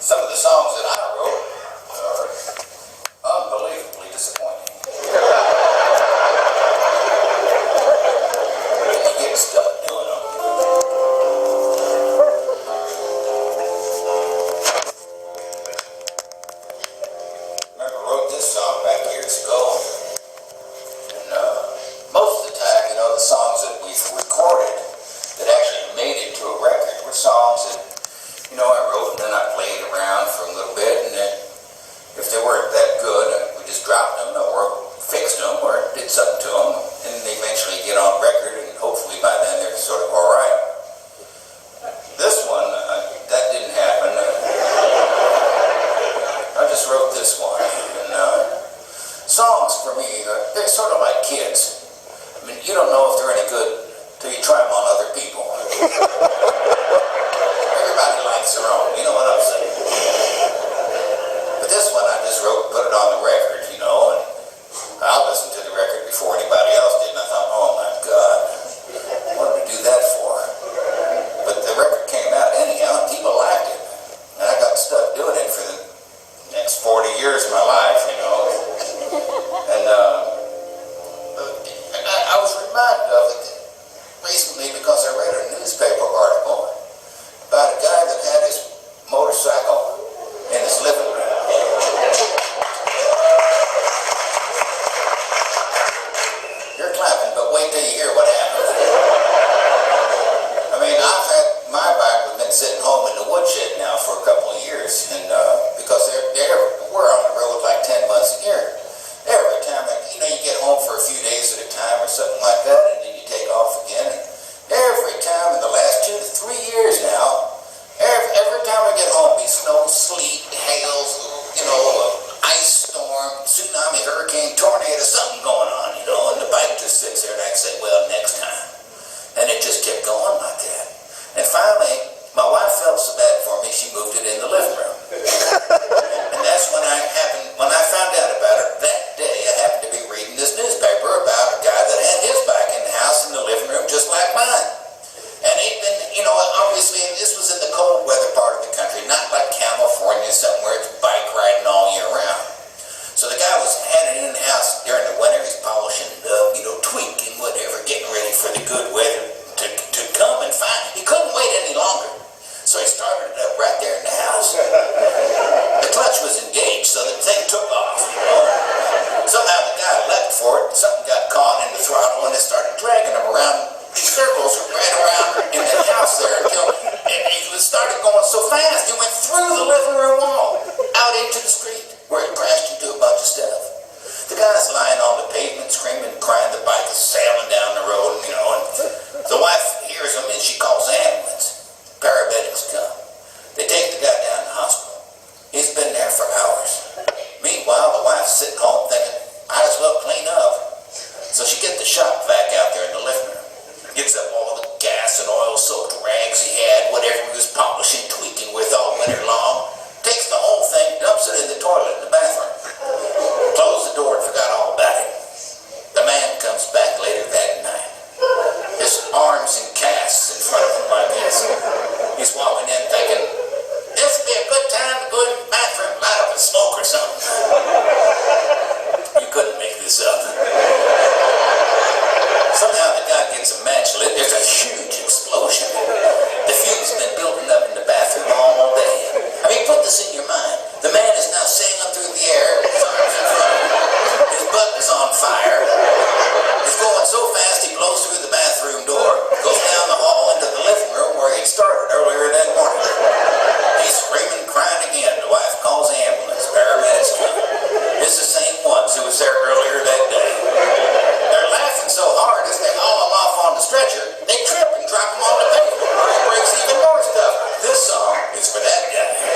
Some of the songs that I wrote are unbelievably disappointing. You get stuck doing them. Remember, I wrote this song back years ago, and most of the time, the songs that we've recorded that actually made it to a record were songs that I wrote, and then I played around for a little bit, and then if they weren't that good, we just dropped them or fixed them or did something to them, and they eventually get on record, and hopefully by then they're sort of all right. This one, that didn't happen. I just wrote this one, and songs for me, they're sort of like kids. I mean, you don't know if they're any good till you try them on other people. Everybody likes their own, you know what I'm saying? But this one I just wrote, put it on the record, and I listened to the record before anybody else did, and I thought, oh my God, what did we do that for? But the record came out anyhow, and people liked it. And I got stuck doing it for the next 40 years of my life, And I was reminded of it recently because I read a newspaper article about a guy that had his motorcycle in his living room. You're clapping, but wait till you hear what happened. I mean, I've had my bike, we've been sitting home in the woodshed now for a couple of years, and because we're on the road like 10 months a year. Every time, you get home for a few days at a time or something like that, and then you take off again. And every time in the last 2 to 3 years now, every time I get home, be snow, sleet, hails, ice storm, tsunami, hurricane, tornado, something going on, and the bike just sits there, and I say, well, next time. And it just kept going like that. And finally, my wife felt so bad for me, she moved it in the living room. And that's when I found out about it. That day, I happened to be reading this newspaper about a guy that had his bike in the house in the living room just like mine. And he'd been, obviously, this was in the cold weather part of the country, not like California, somewhere where it's bike riding all year round. So the guy had it in the house during the winter, he's polishing it up, tweaking, whatever, getting ready for the good weather to come and find. He couldn't wait any longer. So he started it up right there in the house. The clutch was engaged, so the thing took off, Somehow the guy leapt for it, something got caught in the throttle, and it started dragging him around in circles right around in the house there until it started going so fast, it went through the living room wall, out into the street, where it crashed into a bunch of stuff. The guy's lying on the pavement, screaming, crying, the bike is sailing down the road, and the wife hears him, and she calls the ambulance. Paramedics come. They take the guy down to the hospital. He's been there for hours. Meanwhile, the wife's sitting home thinking, might as well clean up. So she gets the shop vac out there in the living room. Gets up all the gas and oil-soaked rags he had, whatever he was polishing, tweaking with all winter long. Takes the whole thing, dumps it in the toilet in the bathroom. Closed the door and forgot all about it. The man comes back later that night. His arms in casts in front of him like this. He's walking in thinking, this would be a good time to go in the bathroom, light up and smoke or something. You couldn't make this up. Somehow the guy gets a match lit, there's a huge explosion. The fume's been building up in the bathroom all day. I mean, put this in your mind. The man is now sailing through the air, his arms in front of him. His butt is on fire. He's going so fast he blows through the bathroom door, goes down the hall into the living room where he'd started earlier that morning. He's screaming, crying again. The wife calls the ambulance. Paramedics come. It's the same ones who was there earlier that day. They're laughing so hard as they haul him off on the stretcher, they trip and drop him on the pavement, or he breaks even more stuff. This song is for that guy.